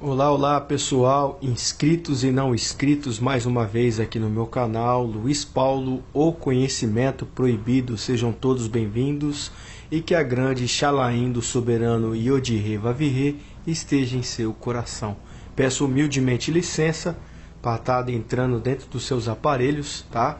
Olá, olá pessoal, inscritos e não inscritos, mais uma vez aqui no meu canal, Luiz Paulo, o conhecimento proibido, sejam todos bem-vindos e que a grande Xalaim do soberano Yodhirê Vavirê esteja em seu coração. Peço humildemente licença para estar adentrando dentro dos seus aparelhos, tá?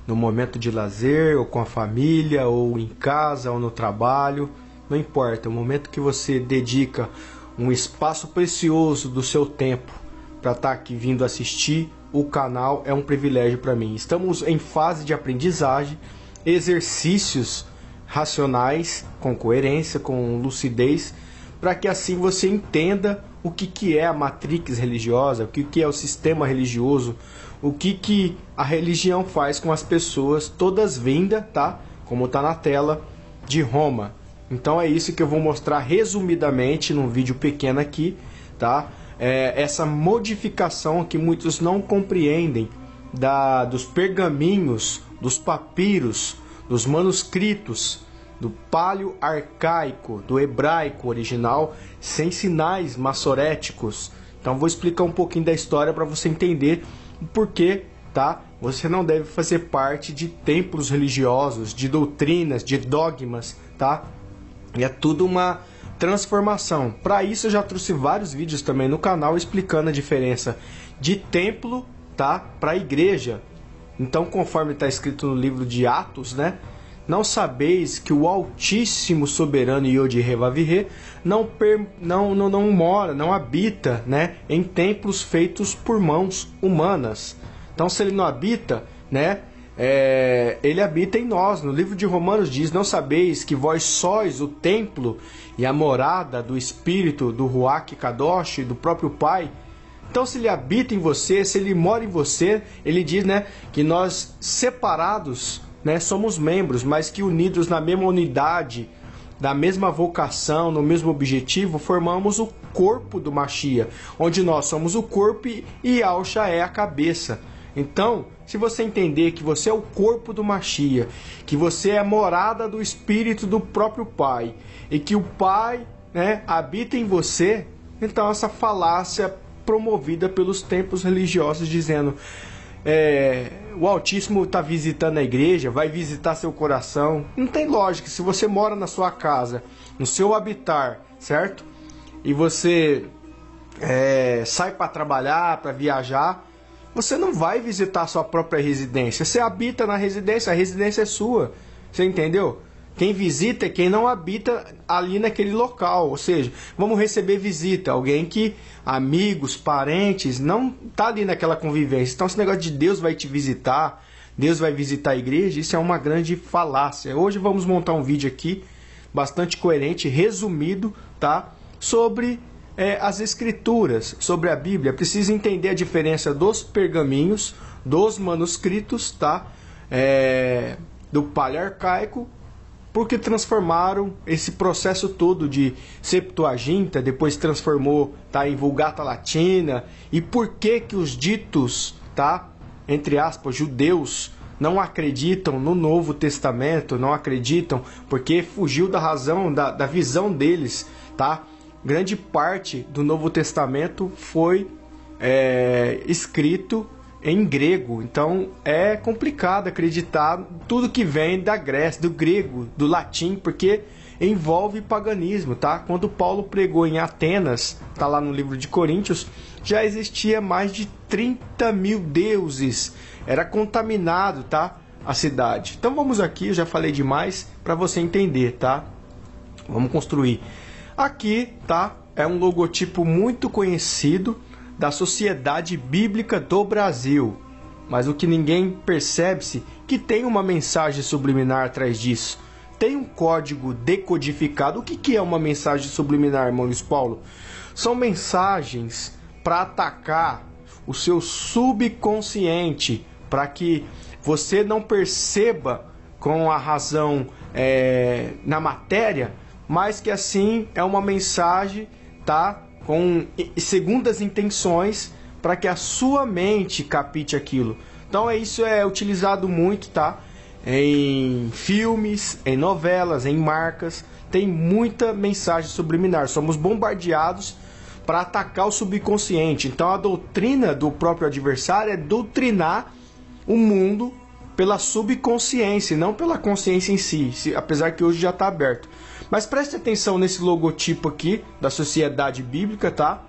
No momento de lazer, ou com a família, ou em casa, ou no trabalho, não importa, o momento que você dedica um espaço precioso do seu tempo para estar aqui vindo assistir o canal é um privilégio para mim. Estamos em fase de aprendizagem, exercícios racionais, com coerência, com lucidez, para que assim você entenda o que é a matrix religiosa, o que é o sistema religioso, o que a religião faz com as pessoas, todas vindas, tá? Como está na tela, de Roma. Então é isso que eu vou mostrar resumidamente num vídeo pequeno aqui, tá? Essa modificação que muitos não compreendem dos pergaminhos, dos papiros, dos manuscritos, do paleo arcaico, do hebraico original, sem sinais massoréticos. Então vou explicar um pouquinho da história para você entender o porquê, tá? Você não deve fazer parte de templos religiosos, de doutrinas, de dogmas, tá? E é tudo uma transformação. Para isso eu já trouxe vários vídeos também no canal explicando a diferença de templo, tá, para igreja. Então, conforme está escrito no livro de Atos, né? Não sabeis que o Altíssimo Soberano Yodhirê Vavirê não mora, não habita, né, em templos feitos por mãos humanas. Então, se ele não habita, né, ele habita em nós. No livro de Romanos diz: não sabeis que vós sois o templo e a morada do Espírito, do Ruach Kadosh, do próprio Pai. Então, se ele habita em você, se ele mora em você, ele diz, né, que nós separados, né, somos membros, mas que unidos na mesma unidade, da mesma vocação, no mesmo objetivo, formamos o corpo do Mashiach, onde nós somos o corpo e Alcha é a cabeça. Então, se você entender que você é o corpo do Mashiach, que você é a morada do Espírito do próprio Pai, e que o Pai, né, habita em você, então essa falácia promovida pelos templos religiosos, dizendo o Altíssimo está visitando a igreja, vai visitar seu coração. Não tem lógica. Se você mora na sua casa, no seu habitar, certo? E você sai para trabalhar, para viajar, você não vai visitar a sua própria residência. Você habita na residência, a residência é sua. Você entendeu? Quem visita é quem não habita ali naquele local. Ou seja, vamos receber visita. Alguém que, amigos, parentes, não está ali naquela convivência. Então esse negócio de Deus vai te visitar, Deus vai visitar a igreja, isso é uma grande falácia. Hoje vamos montar um vídeo aqui, bastante coerente, resumido, tá? Sobre as escrituras, sobre a Bíblia. Precisa entender a diferença dos pergaminhos, dos manuscritos, tá? Do paleo arcaico, porque transformaram esse processo todo de Septuaginta, depois transformou, tá, em Vulgata Latina, e por que os ditos, tá, entre aspas, judeus, não acreditam no Novo Testamento, não acreditam, porque fugiu da razão, da visão deles, tá? Grande parte do Novo Testamento foi escrito em grego, então é complicado acreditar tudo que vem da Grécia, do grego, do latim, porque envolve paganismo, tá? Quando Paulo pregou em Atenas, tá lá no livro de Coríntios, já existia mais de 30 mil deuses, era contaminado, tá? A cidade. Então vamos aqui, eu já falei demais, para você entender, tá? Vamos construir. Aqui, tá? É um logotipo muito conhecido da Sociedade Bíblica do Brasil, mas o que ninguém percebe-se que tem uma mensagem subliminar atrás disso. Tem um código decodificado. O que é uma mensagem subliminar, irmão Luiz Paulo? São mensagens para atacar o seu subconsciente, para que você não perceba com a razão na matéria, mas que assim é uma mensagem, tá, com segundas intenções, para que a sua mente capite aquilo. Então isso é utilizado muito, tá? Em filmes, em novelas, em marcas, tem muita mensagem subliminar. Somos bombardeados para atacar o subconsciente. Então a doutrina do próprio adversário é doutrinar o mundo pela subconsciência, não pela consciência em si, apesar que hoje já está aberto. Mas preste atenção nesse logotipo aqui da Sociedade Bíblica, tá?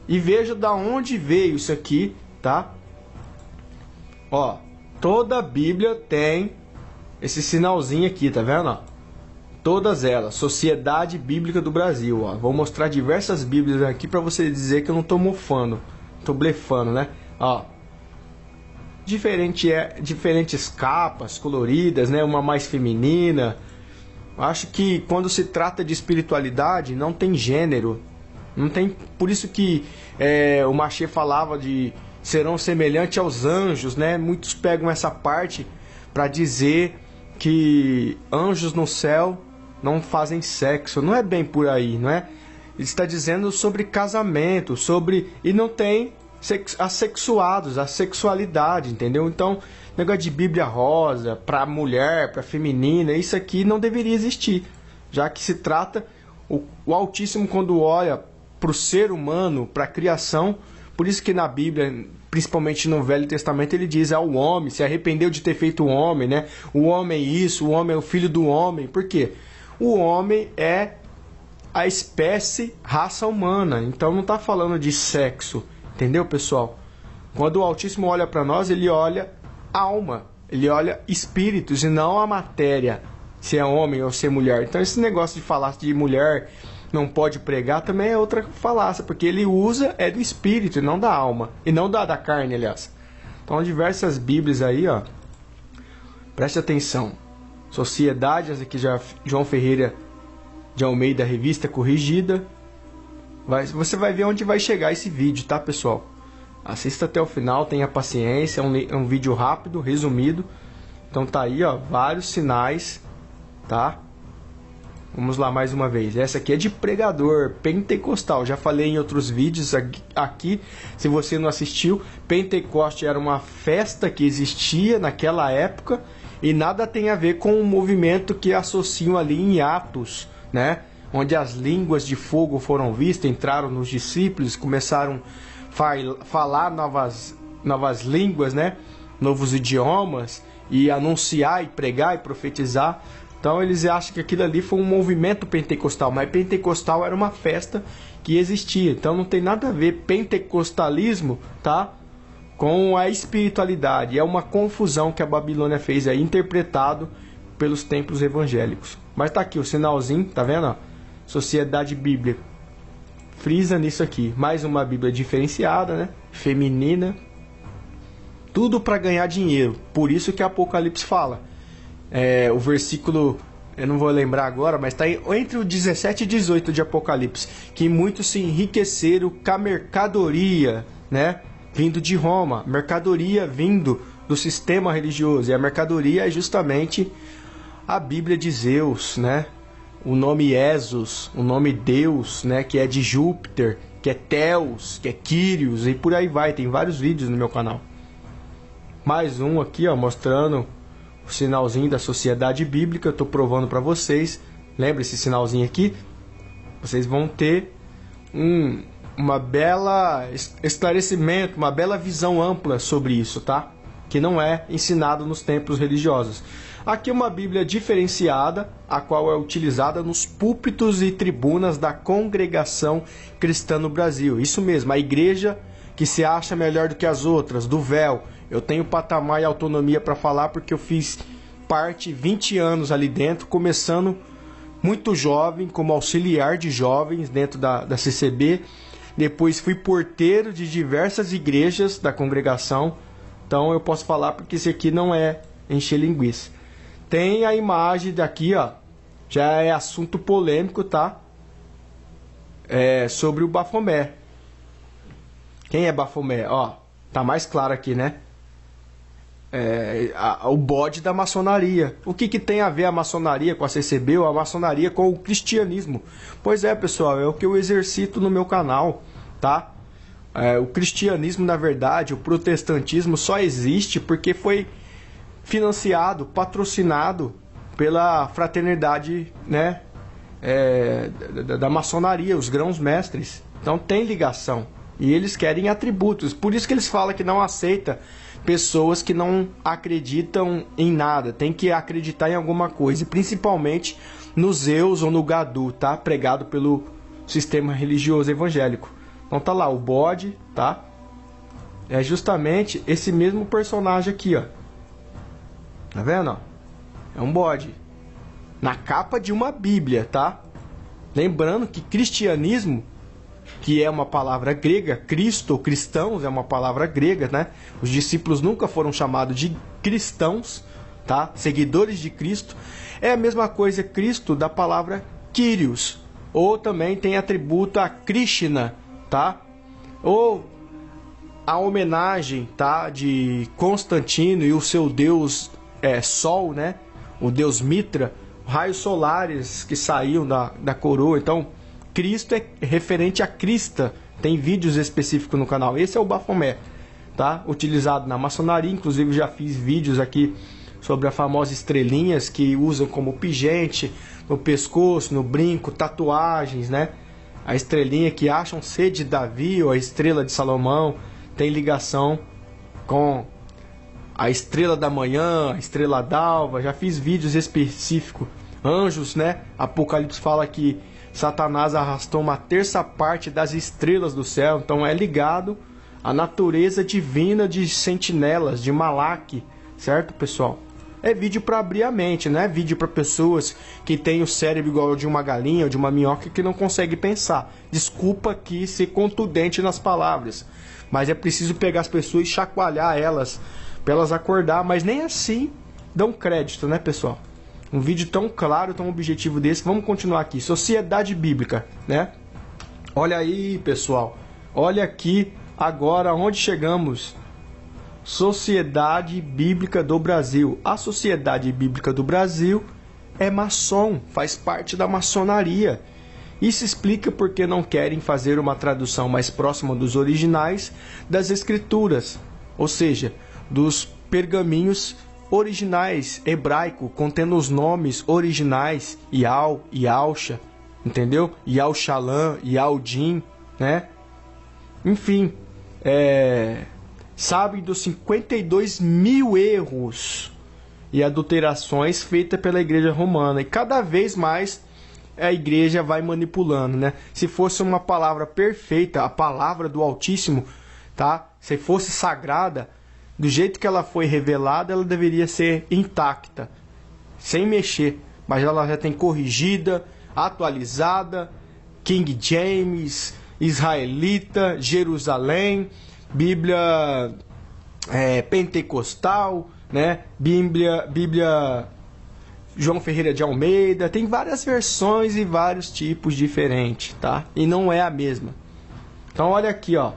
E veja da onde veio isso aqui, tá? Ó, toda a Bíblia tem esse sinalzinho aqui, tá vendo? Ó? Todas elas, Sociedade Bíblica do Brasil, ó. Vou mostrar diversas Bíblias aqui para você dizer que eu não tô mofando, tô blefando, né? Ó, diferentes capas coloridas, né? Uma mais feminina. Acho que quando se trata de espiritualidade não tem gênero, não tem. Por isso que o Machê falava de serão semelhantes aos anjos, né? Muitos pegam essa parte para dizer que anjos no céu não fazem sexo. Não é bem por aí, não é? Ele está dizendo sobre casamento, e não tem assexuados, a sexualidade, entendeu? Então, negócio de Bíblia rosa, para mulher, para feminina, isso aqui não deveria existir, já que se trata, o Altíssimo quando olha para o ser humano, para a criação, por isso que na Bíblia, principalmente no Velho Testamento, ele diz ao homem, se arrependeu de ter feito o homem, né? O homem é isso, o homem é o filho do homem. Por quê? O homem é a espécie, raça humana, então não está falando de sexo. Entendeu, pessoal? Quando o Altíssimo olha para nós, ele olha alma, ele olha espíritos e não a matéria, se é homem ou se é mulher. Então esse negócio de falar de mulher não pode pregar também é outra falácia, porque ele usa do espírito e não da alma, e não da carne, aliás. Então diversas Bíblias aí, ó. Preste atenção. Sociedade, essa aqui já João Ferreira de Almeida, revista corrigida. Você vai ver onde vai chegar esse vídeo, tá, pessoal? Assista até o final, tenha paciência, é um vídeo rápido, resumido. Então tá aí, ó, vários sinais, tá? Vamos lá mais uma vez. Essa aqui é de pregador, pentecostal. Já falei em outros vídeos aqui, se você não assistiu. Pentecoste era uma festa que existia naquela época e nada tem a ver com o movimento que associam ali em Atos, né? Onde as línguas de fogo foram vistas, entraram nos discípulos, começaram a falar novas línguas, né? Novos idiomas, e anunciar, e pregar, e profetizar. Então eles acham que aquilo ali foi um movimento pentecostal, mas pentecostal era uma festa que existia. Então não tem nada a ver pentecostalismo, tá? Com a espiritualidade. É uma confusão que a Babilônia fez aí, interpretado pelos templos evangélicos. Mas tá aqui o sinalzinho, tá vendo? Ó? Sociedade Bíblica. Frisa nisso aqui. Mais uma Bíblia diferenciada, né? Feminina. Tudo para ganhar dinheiro. Por isso que Apocalipse fala. O versículo, eu não vou lembrar agora, mas está entre o 17 e 18 de Apocalipse. Que muitos se enriqueceram com a mercadoria, né? Vindo de Roma. Mercadoria vindo do sistema religioso. E a mercadoria é justamente a Bíblia de Zeus, né? O nome Jesus, o nome Deus, né, que é de Júpiter, que é Theos, que é Kyrios, e por aí vai. Tem vários vídeos no meu canal. Mais um aqui, ó, mostrando o sinalzinho da Sociedade Bíblica. Eu estou provando para vocês. Lembra esse sinalzinho aqui? Vocês vão ter uma bela esclarecimento, uma bela visão ampla sobre isso, tá? Que não é ensinado nos templos religiosos. Aqui uma Bíblia diferenciada, a qual é utilizada nos púlpitos e tribunas da congregação cristã no Brasil. Isso mesmo, a igreja que se acha melhor do que as outras, do véu. Eu tenho patamar e autonomia para falar porque eu fiz parte 20 anos ali dentro, começando muito jovem, como auxiliar de jovens dentro da CCB. Depois fui porteiro de diversas igrejas da congregação. Então eu posso falar porque isso aqui não é encher linguiça. Tem a imagem daqui, ó. Já é assunto polêmico, tá? Sobre o Bafomé. Quem é Bafomé? Ó, tá mais claro aqui, né? O bode da maçonaria. O que tem a ver a maçonaria com a CCB ou a maçonaria com o cristianismo? Pois é, pessoal, é o que eu exercito no meu canal, tá? O cristianismo, na verdade, o protestantismo só existe porque foi financiado, patrocinado pela fraternidade, né, da maçonaria, os grãos-mestres. Então tem ligação. E eles querem atributos. Por isso que eles falam que não aceita pessoas que não acreditam em nada. Tem que acreditar em alguma coisa. E principalmente no Zeus ou no Gadu, tá? Pregado pelo sistema religioso evangélico. Então tá lá o bode, tá? É justamente esse mesmo personagem aqui, ó. Tá vendo, ó? É um bode. Na capa de uma Bíblia, tá? Lembrando que cristianismo, que é uma palavra grega, Cristo ou cristãos é uma palavra grega, né? Os discípulos nunca foram chamados de cristãos, tá? Seguidores de Cristo. É a mesma coisa Cristo da palavra Kyrios, ou também tem atributo a Krishna, tá? Ou a homenagem, tá, de Constantino e o seu deus Sol, né? O deus Mitra, raios solares que saíam da coroa. Então, Cristo é referente a Crista. Tem vídeos específicos no canal. Esse é o Bafomé, tá? Utilizado na maçonaria. Inclusive, já fiz vídeos aqui sobre as famosas estrelinhas que usam como pingente no pescoço, no brinco, tatuagens, né? A estrelinha que acham ser de Davi ou a estrela de Salomão tem ligação com a estrela da manhã, a estrela d'alva. Já fiz vídeos específicos. Anjos, né? Apocalipse fala que Satanás arrastou uma terça parte das estrelas do céu. Então é ligado à natureza divina de sentinelas, de Malaque, certo, pessoal? É vídeo para abrir a mente, né? Vídeo para pessoas que têm o cérebro igual ao de uma galinha ou de uma minhoca que não consegue pensar. Desculpa aqui ser contundente nas palavras, mas é preciso pegar as pessoas e chacoalhar elas para elas acordar, mas nem assim dão crédito, né, pessoal? Um vídeo tão claro, tão objetivo desse. Vamos continuar aqui. Sociedade Bíblica, né? Olha aí, pessoal. Olha aqui agora onde chegamos. Sociedade Bíblica do Brasil. A Sociedade Bíblica do Brasil é maçom, faz parte da maçonaria. Isso explica porque não querem fazer uma tradução mais próxima dos originais das escrituras, ou seja, dos pergaminhos originais hebraico, contendo os nomes originais, Ial, Ialcha, entendeu? Ialchalan, Ialdin, né? Enfim, sabem dos 52 mil erros e adulterações feitas pela Igreja Romana. E cada vez mais a Igreja vai manipulando, né? Se fosse uma palavra perfeita, a palavra do Altíssimo, tá? Se fosse sagrada, do jeito que ela foi revelada, ela deveria ser intacta, sem mexer. Mas ela já tem corrigida, atualizada, King James, Israelita, Jerusalém, Bíblia pentecostal, né? Bíblia João Ferreira de Almeida. Tem várias versões e vários tipos diferentes, tá? E não é a mesma. Então olha aqui, ó.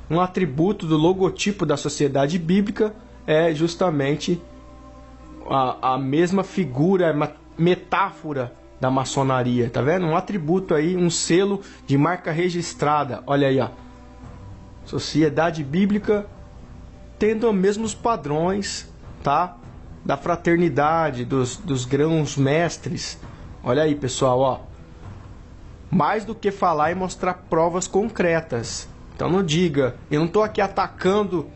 Um atributo do logotipo da Sociedade Bíblica é justamente a mesma figura, metáfora da maçonaria, tá vendo? Um atributo aí, um selo de marca registrada. Olha aí, ó. Sociedade Bíblica tendo os mesmos padrões, tá? Da fraternidade, dos grãos mestres. Olha aí, pessoal, ó. Mais do que falar e mostrar provas concretas. Então não diga, eu não estou aqui atacando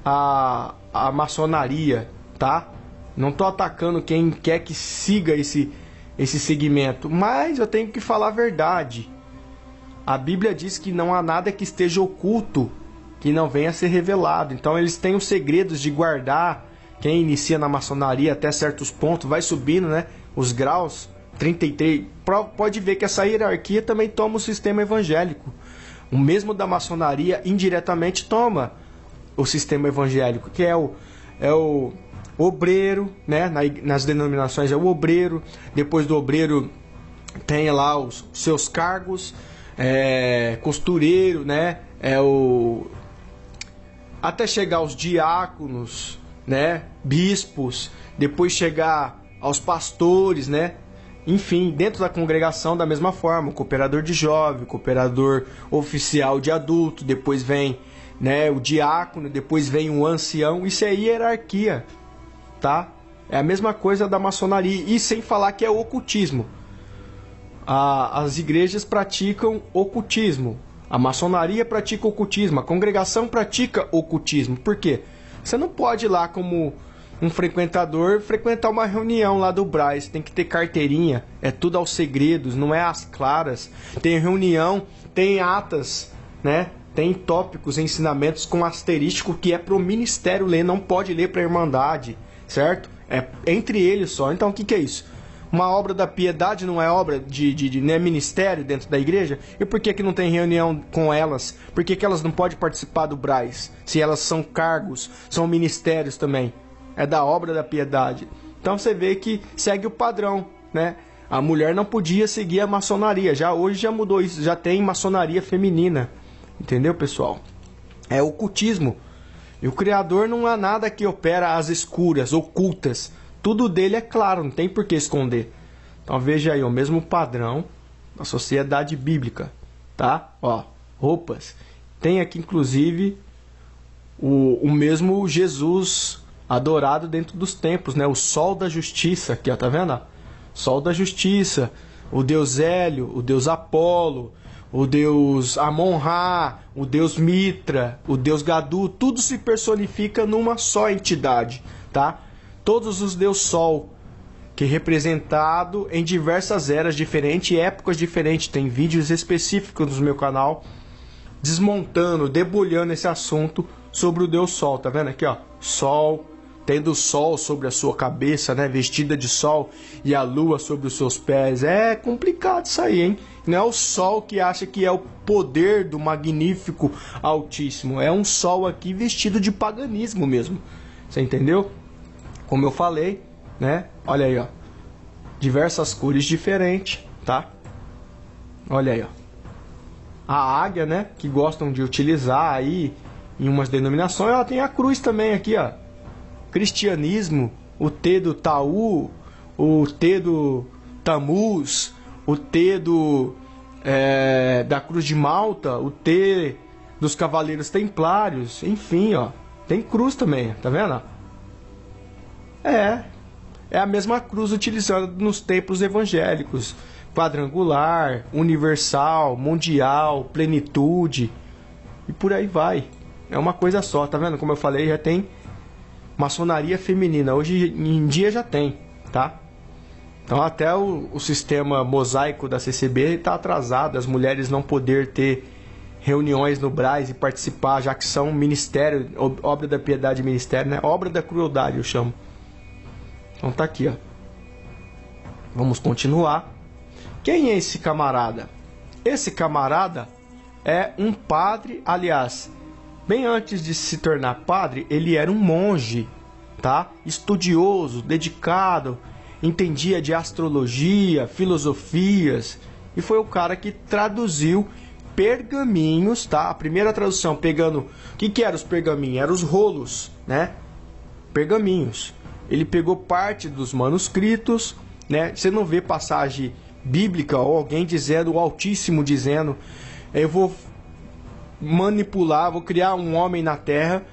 a maçonaria, tá? Não estou atacando quem quer que siga esse segmento, mas eu tenho que falar a verdade. A Bíblia diz que não há nada que esteja oculto, que não venha a ser revelado. Então eles têm os segredos de guardar. Quem inicia na maçonaria até certos pontos, vai subindo, né? Os graus, 33. Pode ver que essa hierarquia também toma o sistema evangélico. O mesmo da maçonaria indiretamente toma o sistema evangélico, que é o obreiro, né? Nas denominações é o obreiro. Depois do obreiro tem lá os seus cargos, costureiro, né? Até chegar aos diáconos, né? Bispos, depois chegar aos pastores, né? Enfim, dentro da congregação da mesma forma, o cooperador de jovem, o cooperador oficial de adulto, depois vem, né, o diácono, depois vem o ancião. Isso é hierarquia, tá? É a mesma coisa da maçonaria, e sem falar que é o ocultismo. as igrejas praticam ocultismo, a maçonaria pratica ocultismo, a congregação pratica ocultismo. Por quê? Você não pode ir lá como um frequentador frequentar uma reunião lá do Brás, tem que ter carteirinha, é tudo aos segredos, não é às claras. Tem reunião, tem atas, né? Tem tópicos, ensinamentos com asterístico que é pro ministério ler, não pode ler pra irmandade, certo? É entre eles só. Então o que é isso? Uma obra da piedade não é obra de né, ministério dentro da igreja? E por que não tem reunião com elas? Por que elas não podem participar do Brás? Se elas são cargos, são ministérios também. É da obra da piedade. Então você vê que segue o padrão, né? A mulher não podia seguir a maçonaria. Hoje já mudou isso, já tem maçonaria feminina. Entendeu, pessoal? É ocultismo. E o Criador não há nada que opera às escuras, ocultas. Tudo dele é claro, não tem por que esconder. Então veja aí o mesmo padrão da sociedade bíblica, tá? Ó, roupas. Tem aqui inclusive o mesmo Jesus adorado dentro dos templos, né? O sol da justiça, aqui, ó, tá vendo? Sol da justiça, o deus Hélio, o deus Apolo, o deus Amon-Ra, o deus Mitra, o deus Gadu, tudo se personifica numa só entidade, tá? Todos os deus Sol, que é representado em diversas eras diferentes, épocas diferentes. Tem vídeos específicos no meu canal desmontando, debulhando esse assunto sobre o deus Sol. Tá vendo aqui, ó? Sol, tendo o sol sobre a sua cabeça, né? Vestida de sol, e a lua sobre os seus pés. É complicado isso aí, hein? Não é o sol que acha que é o poder do magnífico Altíssimo. É um sol aqui vestido de paganismo mesmo. Você entendeu? Como eu falei, né? Olha aí, ó. Diversas cores diferentes, tá? Olha aí, ó. A águia, né? Que gostam de utilizar aí em umas denominações. Ela tem a cruz também aqui, ó. Cristianismo, o T do Taú, o T do Tamuz, o T da Cruz de Malta, o T dos Cavaleiros Templários, enfim, ó. Tem cruz também, tá vendo? É a mesma cruz utilizada nos templos evangélicos. Quadrangular, universal, mundial, plenitude. E por aí vai. É uma coisa só, tá vendo? Como eu falei, já tem maçonaria feminina. Hoje em dia já tem, tá? Então até o sistema mosaico da CCB está atrasado. As mulheres não poder ter reuniões no Brás e participar, já que são ministério, obra da piedade ministério, né? Obra da crueldade eu chamo. Então tá aqui, ó. Vamos continuar. Quem é esse camarada? Esse camarada é um padre, aliás, bem antes de se tornar padre, ele era um monge, tá? Estudioso, dedicado, entendia de astrologia, filosofias, e foi o cara que traduziu pergaminhos, tá? A primeira tradução pegando... O que eram os pergaminhos? Eram os rolos, né? Pergaminhos. Ele pegou parte dos manuscritos, né? Você não vê passagem bíblica ou alguém dizendo, o Altíssimo dizendo, eu vou manipular, vou criar um homem na terra,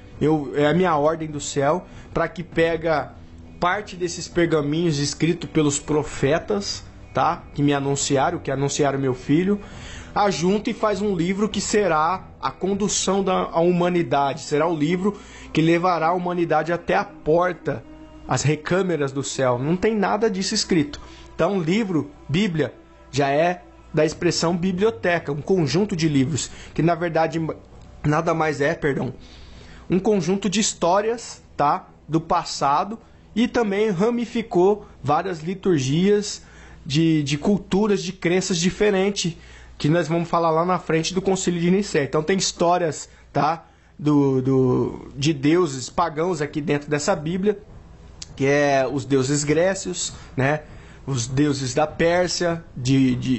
é a minha ordem do céu, para que pega parte desses pergaminhos escritos pelos profetas, tá? Que me anunciaram, que anunciaram meu filho, ajunta e faz um livro que será a condução da humanidade, será o livro que levará a humanidade até a porta, as recâmeras do céu. Não tem nada disso escrito. Então, livro, Bíblia, já é da expressão biblioteca, um conjunto de livros, que na verdade nada mais é, um conjunto de histórias, tá, do passado, e também ramificou várias liturgias de culturas, de crenças diferentes, que nós vamos falar lá na frente do Concílio de Nicéia. Então tem histórias, tá, de deuses pagãos aqui dentro dessa Bíblia, que é os deuses grécios, né? Os deuses da Pérsia,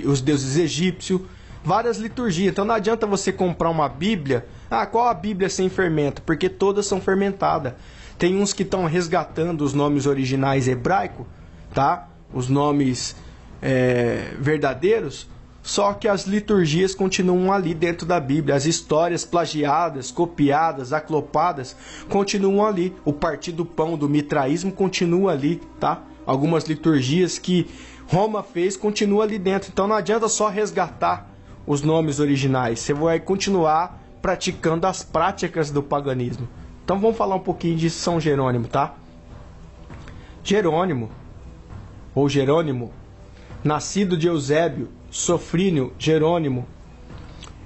os deuses egípcios, várias liturgias. Então não adianta você comprar uma Bíblia. Ah, qual a Bíblia sem fermento? Porque todas são fermentadas. Tem uns que estão resgatando os nomes originais hebraicos, tá? Os nomes verdadeiros. Só que as liturgias continuam ali dentro da Bíblia. As histórias plagiadas, copiadas, aclopadas, continuam ali. O partido pão do mitraísmo continua ali, tá? Algumas liturgias que Roma fez, continua ali dentro. Então não adianta só resgatar os nomes originais, você vai continuar praticando as práticas do paganismo. Então vamos falar um pouquinho de São Jerônimo, tá? Jerônimo, ou Jerônimo, nascido de Eusébio, Sofrínio, Jerônimo,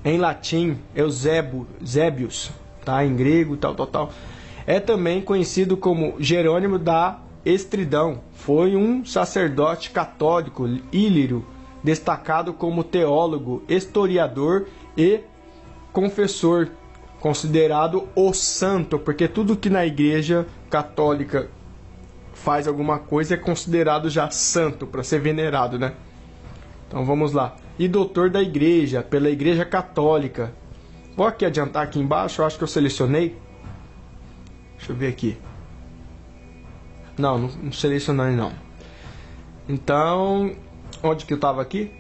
em latim, Eusébius, tá? Em grego, tal. É também conhecido como Jerônimo da Estridão. Foi um sacerdote católico ilírio, destacado como teólogo, historiador e confessor, considerado o santo, porque tudo que na igreja católica faz alguma coisa é considerado já santo, para ser venerado, né? Então vamos lá. E doutor da igreja, pela igreja católica. Vou aqui adiantar aqui embaixo, eu acho que eu selecionei. Deixa eu ver aqui. Não selecionei não. Então, onde que eu estava aqui?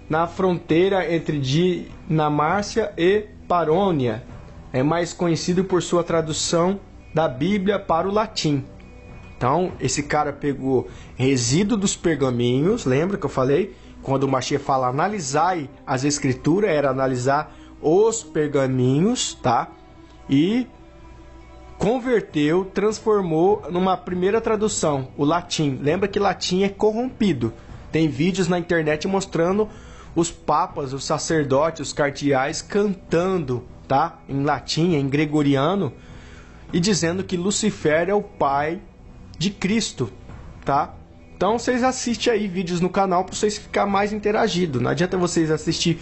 Na fronteira entre Dinamácia e Parônia. É mais conhecido por sua tradução da Bíblia para o latim. Então, esse cara pegou resíduo dos pergaminhos, lembra que eu falei? Quando o Machia fala analisai as escrituras, era analisar os pergaminhos, tá? E converteu, transformou numa primeira tradução, o latim. Lembra que latim é corrompido. Tem vídeos na internet mostrando os papas, os sacerdotes, os cardeais cantando, tá? Em latim, em gregoriano, e dizendo que Lucifer é o pai de Cristo, tá? Então vocês assistem aí vídeos no canal para vocês ficar mais interagido. Não adianta vocês assistir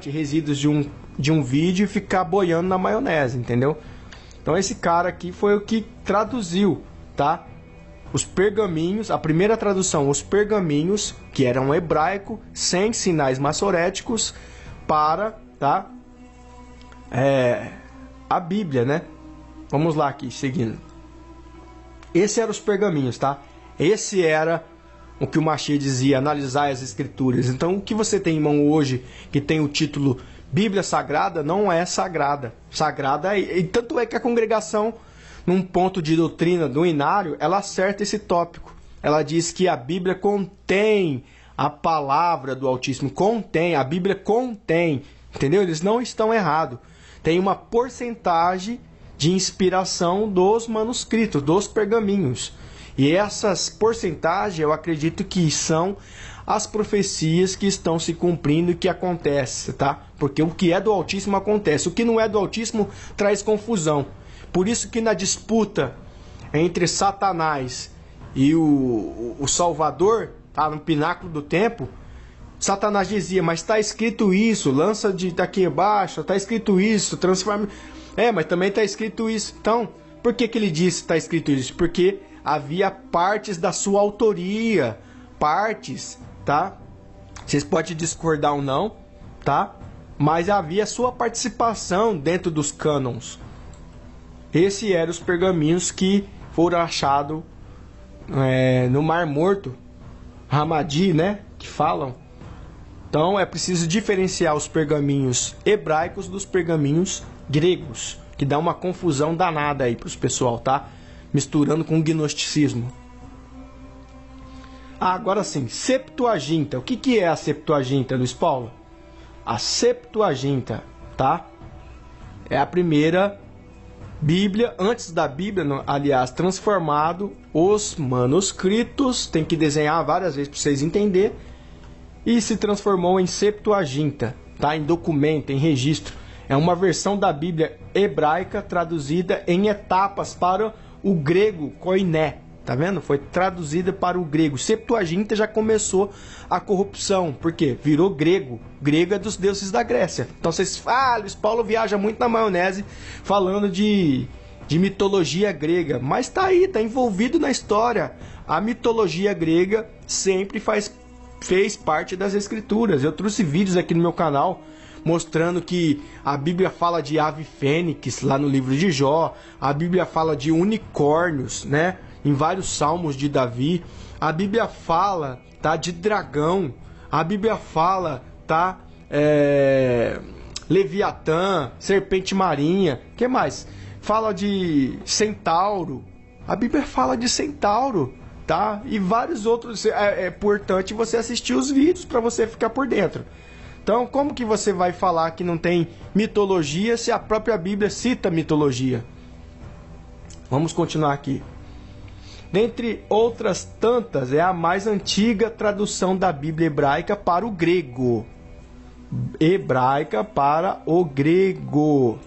resíduos de um vídeo e ficar boiando na maionese, entendeu? Então esse cara aqui foi o que traduziu, tá? Os pergaminhos, a primeira tradução, os pergaminhos, que eram hebraico, sem sinais maçoréticos, para, tá? A Bíblia, né? Vamos lá aqui, seguindo. Esse eram os pergaminhos, tá? Esse era o que o Machia dizia, analisar as escrituras. Então, o que você tem em mão hoje, que tem o título Bíblia Sagrada, não é sagrada. Sagrada, e tanto é que a congregação, num ponto de doutrina do Inário, ela acerta esse tópico. Ela diz que a Bíblia contém a palavra do Altíssimo. Contém, a Bíblia contém. Entendeu? Eles não estão errados. Tem uma porcentagem de inspiração dos manuscritos, dos pergaminhos. E essas porcentagens, eu acredito que são as profecias que estão se cumprindo e que acontece, tá? Porque o que é do Altíssimo acontece. O que não é do Altíssimo traz confusão. Por isso que na disputa entre Satanás e o Salvador, tá? No pináculo do tempo, Satanás dizia, mas está escrito isso, lança daqui abaixo, está escrito isso, transforma... mas também está escrito isso. Então, por que ele disse está escrito isso? Porque havia partes da sua autoria, partes, tá? Vocês podem discordar ou não, tá? Mas havia sua participação dentro dos cânons. Esses eram os pergaminhos que foram achados no Mar Morto, Ramadi, né? Que falam. Então é preciso diferenciar os pergaminhos hebraicos dos pergaminhos gregos, que dá uma confusão danada aí para os pessoal, tá? Misturando com o gnosticismo. Agora sim, Septuaginta. O que é a Septuaginta, Luiz Paulo? A Septuaginta, tá? É a primeira Bíblia, antes da Bíblia, aliás, transformado os manuscritos, tem que desenhar várias vezes para vocês entenderem, e se transformou em Septuaginta, tá? Em documento, em registro. É uma versão da Bíblia hebraica traduzida em etapas para o grego koiné, tá vendo? Foi traduzida para o grego. Septuaginta já começou a corrupção, porque virou grego. Grego é dos deuses da Grécia. Então vocês Luiz Paulo viaja muito na maionese falando de mitologia grega, mas tá aí, tá envolvido na história. A mitologia grega sempre fez parte das escrituras. Eu trouxe vídeos aqui no meu canal mostrando que a Bíblia fala de ave fênix lá no livro de Jó, a Bíblia fala de unicórnios, né, em vários salmos de Davi, a Bíblia fala, tá, de dragão, a Bíblia fala, tá, Leviatã, serpente marinha, que mais? Fala de centauro, a Bíblia fala de centauro, tá? E vários outros. É importante você assistir os vídeos para você ficar por dentro. Então, como que você vai falar que não tem mitologia se a própria Bíblia cita mitologia? Vamos continuar aqui. Dentre outras tantas, é a mais antiga tradução da Bíblia hebraica para o grego. Hebraica para o grego.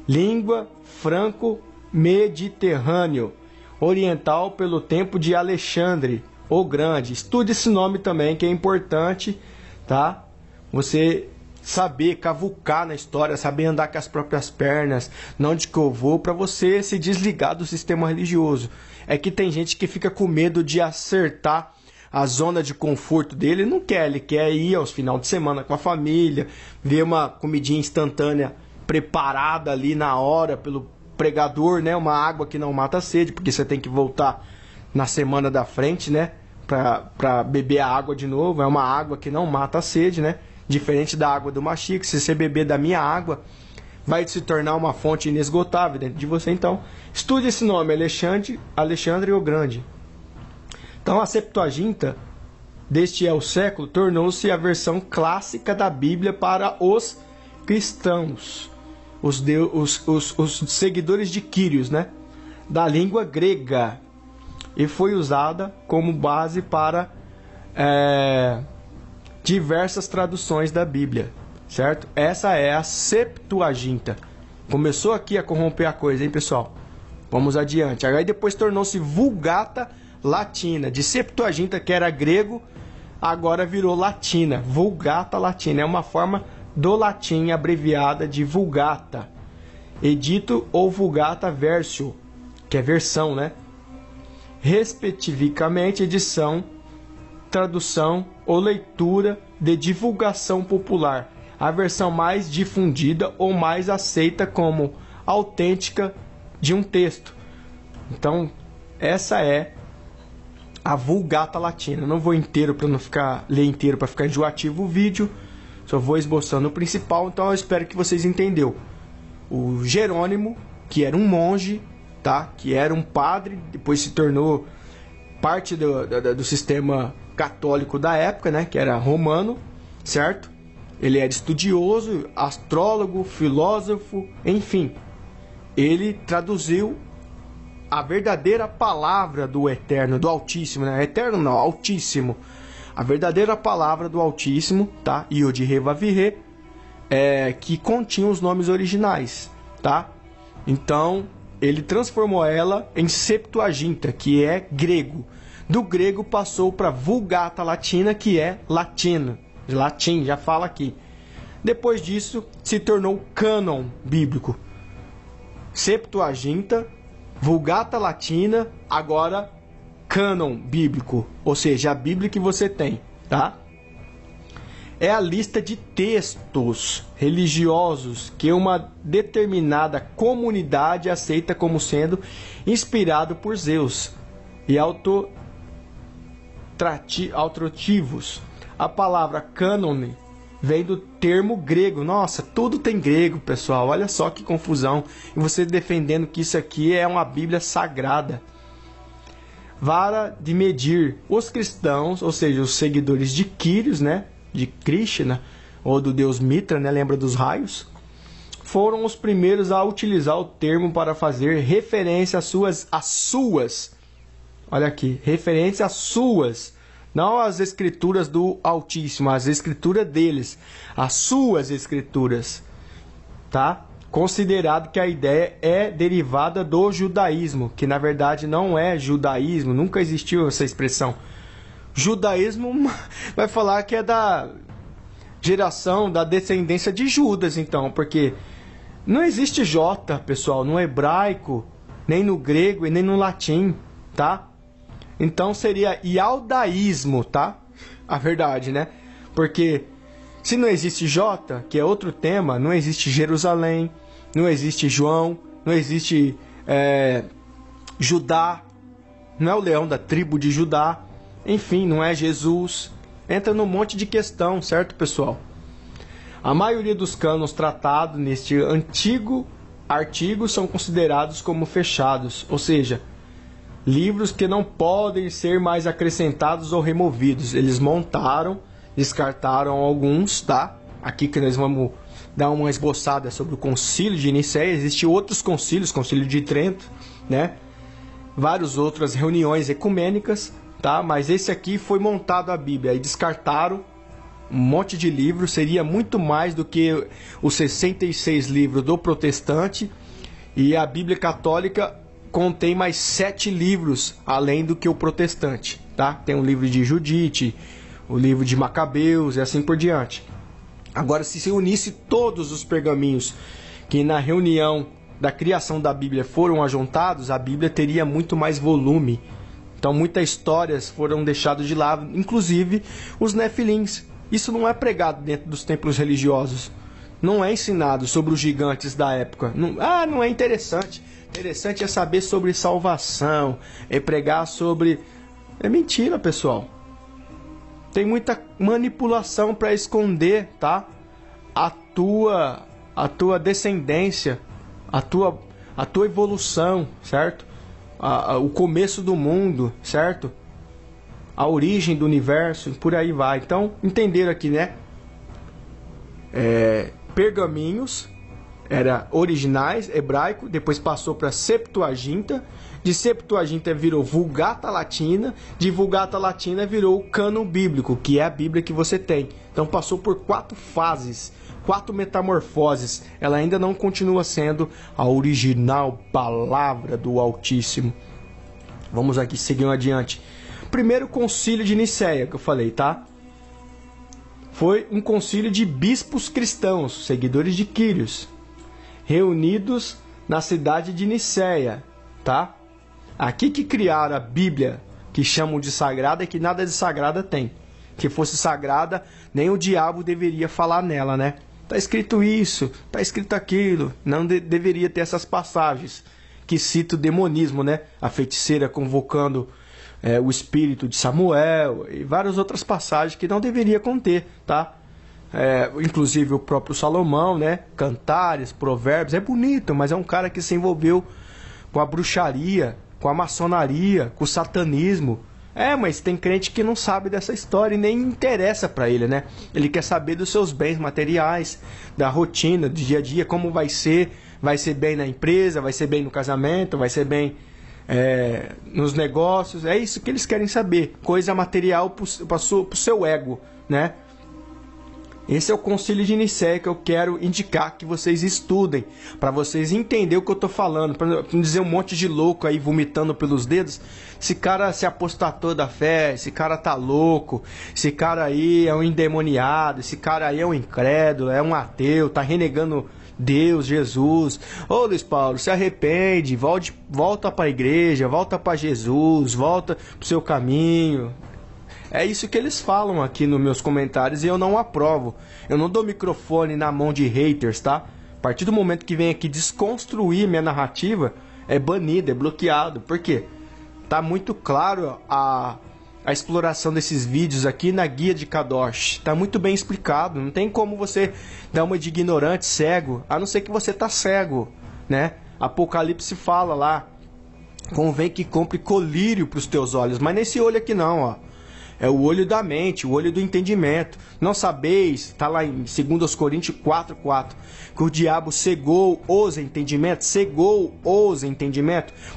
Língua franco-mediterrâneo, oriental pelo tempo de Alexandre o Grande. Estude esse nome também, que é importante, tá? Você saber cavucar na história, saber andar com as próprias pernas, não onde que eu vou, para você se desligar do sistema religioso. É que tem gente que fica com medo de acertar a zona de conforto dele, ele quer ir aos finais de semana com a família, ver uma comidinha instantânea preparada ali na hora pelo pregador, né? Uma água que não mata a sede, porque você tem que voltar na semana da frente, né? Pra beber a água de novo. É uma água que não mata a sede, né? Diferente da água do Machique. Se você beber da minha água, vai se tornar uma fonte inesgotável dentro de você. Então, estude esse nome, Alexandre o Grande. Então, a Septuaginta, deste século, tornou-se a versão clássica da Bíblia para os cristãos, os seguidores de Quírios, né? Da língua grega, e foi usada como base para diversas traduções da Bíblia, certo? Essa é a Septuaginta. Começou aqui a corromper a coisa, hein, pessoal? Vamos adiante. Aí depois tornou-se Vulgata Latina. De Septuaginta, que era grego, agora virou latina. Vulgata Latina. É uma forma do latim abreviada de Vulgata. Edito ou Vulgata Versio, que é versão, né? Respectivamente, edição, tradução ou leitura de divulgação popular. A versão mais difundida ou mais aceita como autêntica de um texto. Então, essa é a Vulgata Latina. Não vou inteiro para não ler inteiro para ficar enjoativo o vídeo. Só vou esboçando o principal. Então, eu espero que vocês entenderam. O Jerônimo, que era um monge, tá? Que era um padre, depois se tornou parte do sistema católico da época, né? Que era romano, certo? Ele era estudioso, astrólogo, filósofo, enfim. Ele traduziu a verdadeira palavra do Eterno, do Altíssimo, né? Eterno não, Altíssimo. A verdadeira palavra do Altíssimo, tá? Yod-Heh-Vav-Heh, que continha os nomes originais, tá? Então, ele transformou ela em Septuaginta, que é grego. Do grego passou para Vulgata Latina, que é latino. Latim, já fala aqui. Depois disso, se tornou cânon bíblico. Septuaginta, Vulgata Latina, agora cânon bíblico, ou seja, a Bíblia que você tem, tá? É a lista de textos religiosos que uma determinada comunidade aceita como sendo inspirado por Zeus e autoritivos. A palavra cânone vem do termo grego. Nossa, tudo tem grego, pessoal. Olha só que confusão. E você defendendo que isso aqui é uma Bíblia sagrada. Vara de medir. Os cristãos, ou seja, os seguidores de Quírios, né? De Krishna, ou do deus Mitra, né? Lembra dos raios? Foram os primeiros a utilizar o termo para fazer referência às suas. Olha aqui, referência às suas. Não às escrituras do Altíssimo, às escrituras deles, as suas escrituras, tá? Considerado que a ideia é derivada do judaísmo, que na verdade não é judaísmo, nunca existiu essa expressão. Judaísmo vai falar que é da geração, da descendência de Judas, então, porque não existe J, pessoal, no hebraico, nem no grego e nem no latim, tá? Então seria ialdaísmo, tá? A verdade, né? Porque se não existe J, que é outro tema, não existe Jerusalém, não existe João, não existe Judá, não é o leão da tribo de Judá, enfim, não é Jesus. Entra num monte de questão, certo, pessoal? A maioria dos cânones tratados neste antigo artigo são considerados como fechados, ou seja, livros que não podem ser mais acrescentados ou removidos. Eles montaram, descartaram alguns, tá? Aqui que nós vamos dar uma esboçada sobre o Concílio de Nicéia. Existem outros concílios, Concílio de Trento, né? Várias outras reuniões ecumênicas, tá? Mas esse aqui foi montado a Bíblia e descartaram um monte de livros. Seria muito mais do que os 66 livros do protestante, e a Bíblia católica contém mais 7 livros além do que o protestante, tá? Tem o livro de Judite, o livro de Macabeus e assim por diante. Agora, se se unisse todos os pergaminhos que na reunião da criação da Bíblia foram ajuntados, a Bíblia teria muito mais volume. Então muitas histórias foram deixadas de lado, inclusive os nefilins. Isso não é pregado dentro dos templos religiosos. Não é ensinado sobre os gigantes da época. Não é interessante. Interessante é saber sobre salvação, é pregar sobre... É mentira, pessoal. Tem muita manipulação para esconder, tá? A tua descendência, a tua evolução, certo? O começo do mundo, certo? A origem do universo, por aí vai. Então, entenderam aqui, né? Pergaminhos era originais, hebraico, depois passou para Septuaginta, de Septuaginta virou Vulgata Latina, de Vulgata Latina virou o Cânon Bíblico, que é a Bíblia que você tem. Então passou por 4 fases, 4 metamorfoses. Ela ainda não continua sendo a original palavra do Altíssimo. Vamos aqui seguindo adiante. Primeiro concílio de Nicéia, que eu falei, tá? Foi um concílio de bispos cristãos, seguidores de Quírios, reunidos na cidade de Nicéia, tá? Aqui que criaram a Bíblia, que chamam de sagrada, e que nada de sagrada tem. Que fosse sagrada, nem o diabo deveria falar nela, né? Tá escrito isso, tá escrito aquilo. Não deveria ter essas passagens que cita o demonismo, né? A feiticeira convocando o espírito de Samuel e várias outras passagens que não deveria conter, tá? Inclusive o próprio Salomão, né? Cantares, Provérbios, é bonito, mas é um cara que se envolveu com a bruxaria, com a maçonaria, com o satanismo. Mas tem crente que não sabe dessa história e nem interessa para ele, né? Ele quer saber dos seus bens materiais, da rotina, do dia a dia, como vai ser bem na empresa, vai ser bem no casamento, vai ser bem nos negócios. É isso que eles querem saber, coisa material para o seu ego, né? Esse é o Concílio de Nicéia que eu quero indicar que vocês estudem, para vocês entenderem o que eu estou falando, para não dizer um monte de louco aí vomitando pelos dedos. Esse cara se apostatou da fé, esse cara tá louco, esse cara aí é um endemoniado, esse cara aí é um incrédulo, é um ateu, tá renegando Deus, Jesus. Ô Luiz Paulo, se arrepende, volta para a igreja, volta para Jesus, volta pro seu caminho. É isso que eles falam aqui nos meus comentários e eu não aprovo. Eu não dou microfone na mão de haters, tá? A partir do momento que vem aqui desconstruir minha narrativa, é banido, é bloqueado. Por quê? Tá muito claro a exploração desses vídeos aqui na guia de Kadosh. Tá muito bem explicado. Não tem como você dar uma de ignorante, cego, a não ser que você tá cego, né? Apocalipse fala lá: convém que compre colírio para os teus olhos. Mas nesse olho aqui não, ó. É o olho da mente, o olho do entendimento. Não sabeis, está lá em 2 Coríntios 4:4, que o diabo cegou os entendimentos,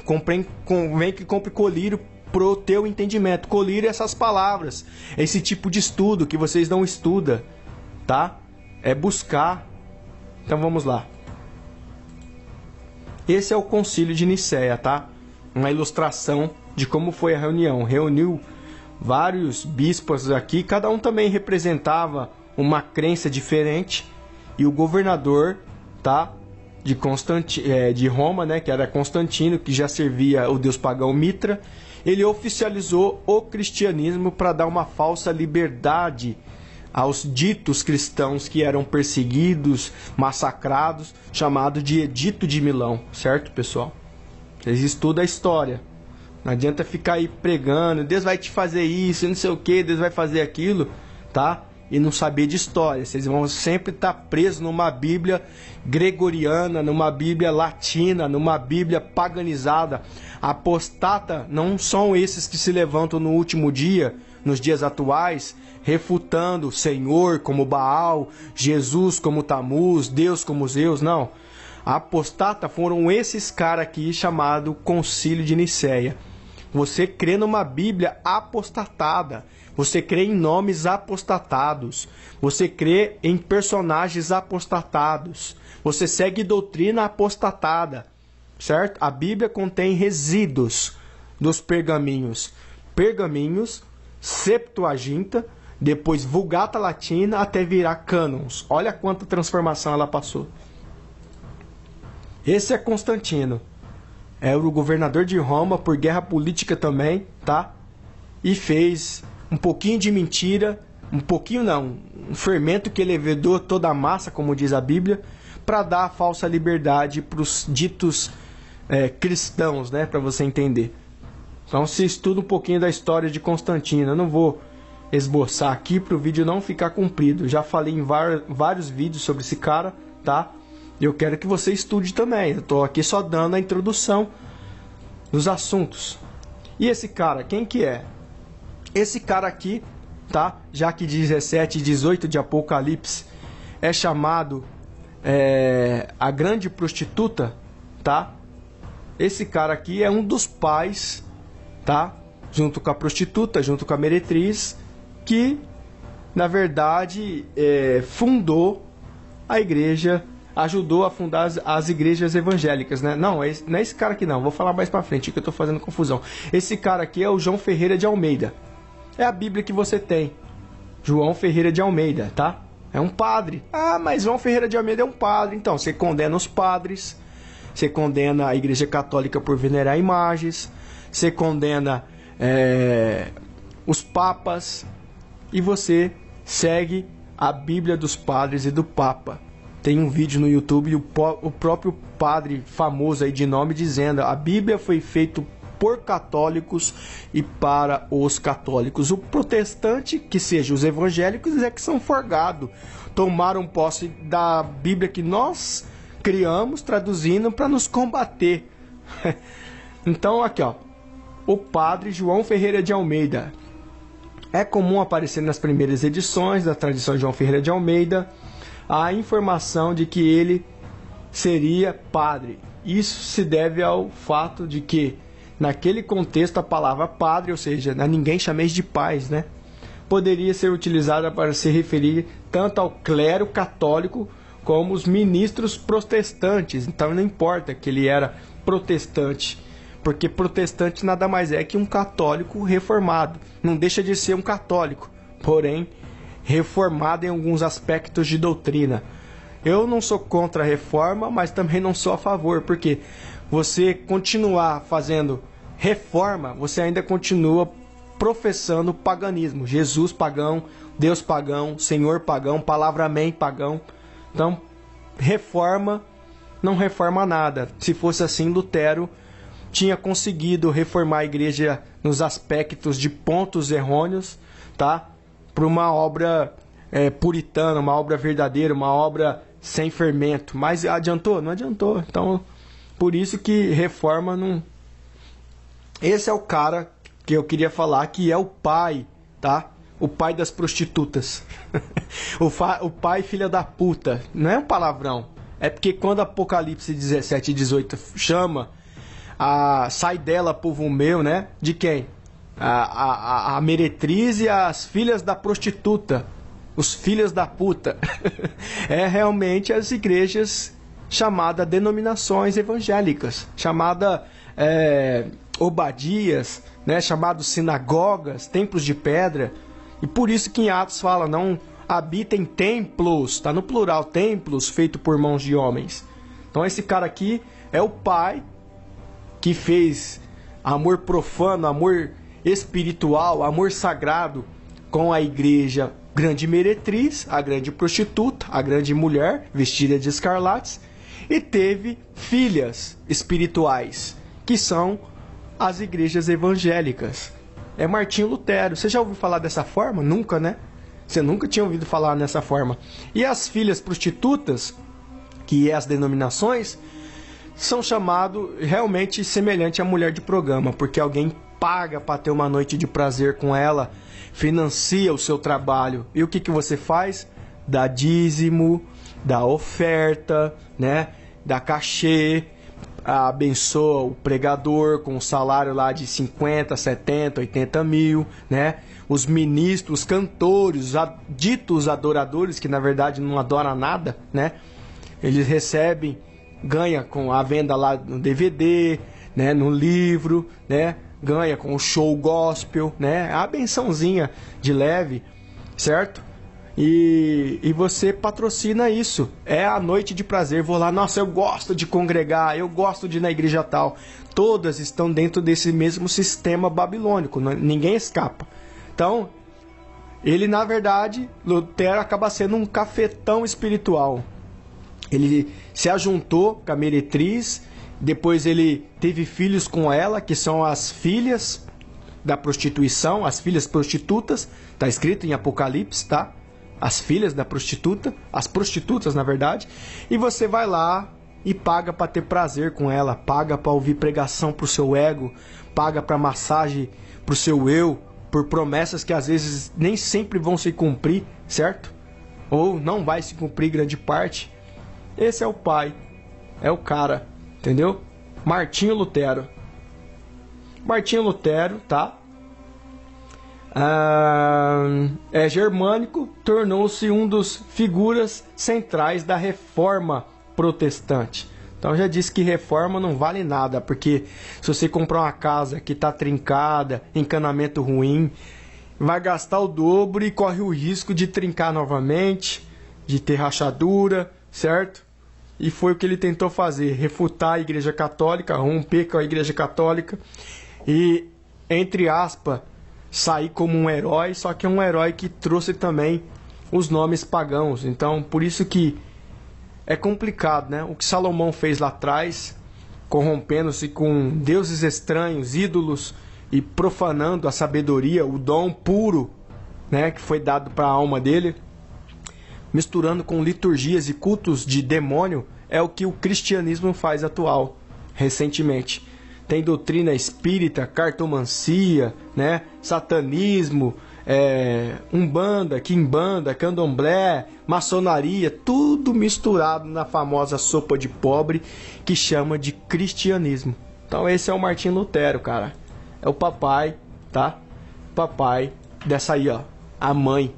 convém que compre colírio pro teu entendimento. Colírio é essas palavras, é esse tipo de estudo que vocês não estudam, tá? É buscar. Então vamos lá. Esse é o Concílio de Nicéia, tá? Uma ilustração de como foi a reunião. Reuniu vários bispos aqui, cada um também representava uma crença diferente, e o governador, tá, de Roma, né, que era Constantino, que já servia o deus pagão Mitra, ele oficializou o cristianismo para dar uma falsa liberdade aos ditos cristãos que eram perseguidos, massacrados, chamado de Edito de Milão, certo, pessoal? Vocês estudam a história. Não adianta ficar aí pregando, Deus vai te fazer isso, não sei o que, Deus vai fazer aquilo, tá? e não saber de história. Vocês vão sempre estar presos numa Bíblia gregoriana, numa Bíblia latina, numa Bíblia paganizada. Apostata não são esses que se levantam no último dia, nos dias atuais, refutando o Senhor como Baal, Jesus como Tamuz, Deus como Zeus, não. Apostata foram esses caras aqui chamado Concílio de Nicéia. Você crê numa Bíblia apostatada, você crê em nomes apostatados, você crê em personagens apostatados, você segue doutrina apostatada, certo? A Bíblia contém resíduos dos pergaminhos, Septuaginta, depois Vulgata Latina, até virar cânons. Olha quanta transformação ela passou. Esse é Constantino. É o governador de Roma por guerra política também, tá? E fez um pouquinho de mentira, um pouquinho não, um fermento que levedou toda a massa, como diz a Bíblia, para dar a falsa liberdade para os ditos cristãos, né? Para você entender. Então se estuda um pouquinho da história de Constantino. Eu não vou esboçar aqui para o vídeo não ficar comprido. Já falei em vários vídeos sobre esse cara, tá? Eu quero que você estude também. Eu estou aqui só dando a introdução dos assuntos. E esse cara, quem que é? Esse cara aqui, tá? Já que 17 e 18 de Apocalipse é chamado a grande prostituta, tá? Esse cara aqui é um dos pais, tá? Junto com a prostituta, junto com a meretriz, que na verdade fundou a igreja, ajudou a fundar as igrejas evangélicas, né? Não é esse cara aqui não, vou falar mais pra frente que eu tô fazendo confusão. Esse cara aqui é o João Ferreira de Almeida. É a Bíblia que você tem. João Ferreira de Almeida, tá? É um padre. Ah, mas João Ferreira de Almeida é um padre. Então, você condena os padres, você condena a igreja católica por venerar imagens, você condena os papas, e você segue a Bíblia dos padres e do papa. Tem um vídeo no YouTube, o próprio padre famoso aí de nome dizendo: a Bíblia foi feita por católicos e para os católicos. O protestante, que seja os evangélicos, é que são forgados. Tomaram posse da Bíblia que nós criamos, traduzindo para nos combater. Então aqui ó, o padre João Ferreira de Almeida. É comum aparecer nas primeiras edições da tradição de João Ferreira de Almeida a informação de que ele seria padre. Isso se deve ao fato de que, naquele contexto, a palavra padre, ou seja, ninguém chameis de pais, né, poderia ser utilizada para se referir tanto ao clero católico como os ministros protestantes. Então não importa que ele era protestante, porque protestante nada mais é que um católico reformado. Não deixa de ser um católico, porém reformado em alguns aspectos de doutrina. Eu não sou contra a reforma, mas também não sou a favor, porque você continuar fazendo reforma, você ainda continua professando paganismo. Jesus pagão, Deus pagão, Senhor pagão, palavra amém pagão. Então, reforma não reforma nada. Se fosse assim, Lutero tinha conseguido reformar a igreja nos aspectos de pontos errôneos, tá? Para uma obra puritana, uma obra verdadeira, uma obra sem fermento. Mas adiantou? Não adiantou. Então, por isso que reforma não... Esse é o cara que eu queria falar, que é o pai, tá? O pai das prostitutas. O pai filha da puta. Não é um palavrão. É porque quando Apocalipse 17 e 18 chama sai dela, povo meu, né? De quem? A meretriz e as filhas da prostituta. Os filhos da puta. É realmente as igrejas chamadas denominações evangélicas. Chamada obadias, né? Chamados sinagogas, templos de pedra. E por isso que em Atos fala, não habitem templos. Está no plural, templos feitos por mãos de homens. Então esse cara aqui é o pai que fez amor profano, amor espiritual, amor sagrado com a igreja grande meretriz, a grande prostituta, a grande mulher vestida de escarlates, e teve filhas espirituais, que são as igrejas evangélicas. É Martinho Lutero. Você já ouviu falar dessa forma? Nunca, né? Você nunca tinha ouvido falar nessa forma. E as filhas prostitutas, que é as denominações, são chamados realmente semelhante à mulher de programa, porque alguém paga para ter uma noite de prazer com ela, financia o seu trabalho. E o que que você faz? Dá dízimo, dá oferta, né? Dá cachê, abençoa o pregador com um salário lá de 50, 70, 80 mil, né? Os ministros, os cantores, os ditos adoradores, que na verdade não adoram nada, né? Eles recebem, ganha com a venda lá no DVD, né? No livro, né? Ganha com o show gospel, né? A bençãozinha de leve, certo? E você patrocina isso. É a noite de prazer. Vou lá, nossa, eu gosto de congregar, eu gosto de ir na igreja tal. Todas estão dentro desse mesmo sistema babilônico. Ninguém escapa. Então, ele na verdade, Lutero acaba sendo um cafetão espiritual. Ele se ajuntou com a meretriz. Depois ele teve filhos com ela, que são as filhas da prostituição, as filhas prostitutas. Está escrito em Apocalipse, tá? As filhas da prostituta, as prostitutas na verdade, e você vai lá e paga para ter prazer com ela, paga para ouvir pregação pro seu ego, paga para massagem pro seu eu, por promessas que às vezes nem sempre vão se cumprir, certo? Ou não vai se cumprir grande parte. Esse é o pai, é o cara, entendeu? Martinho Lutero. Martinho Lutero, tá? É germânico, tornou-se um dos figuras centrais da reforma protestante. Então já disse que reforma não vale nada, porque se você comprar uma casa que está trincada, encanamento ruim, vai gastar o dobro e corre o risco de trincar novamente, de ter rachadura, certo? E foi o que ele tentou fazer, refutar a Igreja Católica, romper com a Igreja Católica e, entre aspas, sair como um herói, só que é um herói que trouxe também os nomes pagãos. Então, por isso que é complicado, né? O que Salomão fez lá atrás, corrompendo-se com deuses estranhos, ídolos, e profanando a sabedoria, o dom puro, né, que foi dado para a alma dele, misturando com liturgias e cultos de demônio, é o que o cristianismo faz atual, recentemente. Tem doutrina espírita, cartomancia, né? Satanismo, umbanda, quimbanda, candomblé, maçonaria, tudo misturado na famosa sopa de pobre que chama de cristianismo. Então esse é o Martinho Lutero, cara. É o papai, tá? Papai dessa aí, ó. A mãe,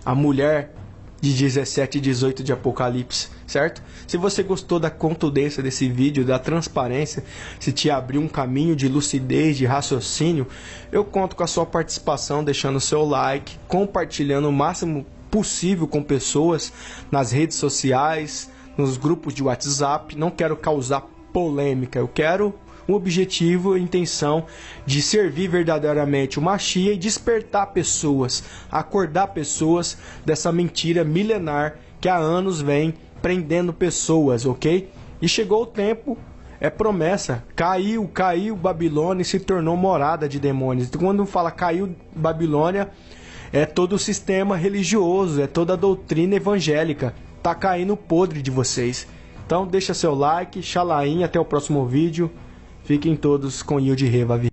a mulher de 17 e 18 de Apocalipse, certo? Se você gostou da contundência desse vídeo, da transparência, se te abriu um caminho de lucidez, de raciocínio, eu conto com a sua participação, deixando o seu like, compartilhando o máximo possível com pessoas nas redes sociais, nos grupos de WhatsApp. Não quero causar polêmica, eu quero o objetivo, a intenção de servir verdadeiramente o Machia e despertar pessoas, acordar pessoas dessa mentira milenar que há anos vem prendendo pessoas, ok? E chegou o tempo, é promessa, caiu Babilônia e se tornou morada de demônios. Então, quando fala caiu Babilônia, é todo o sistema religioso, é toda a doutrina evangélica, tá caindo podre de vocês. Então deixa seu like, xalainha, até o próximo vídeo. Fiquem todos com Yud Revavi.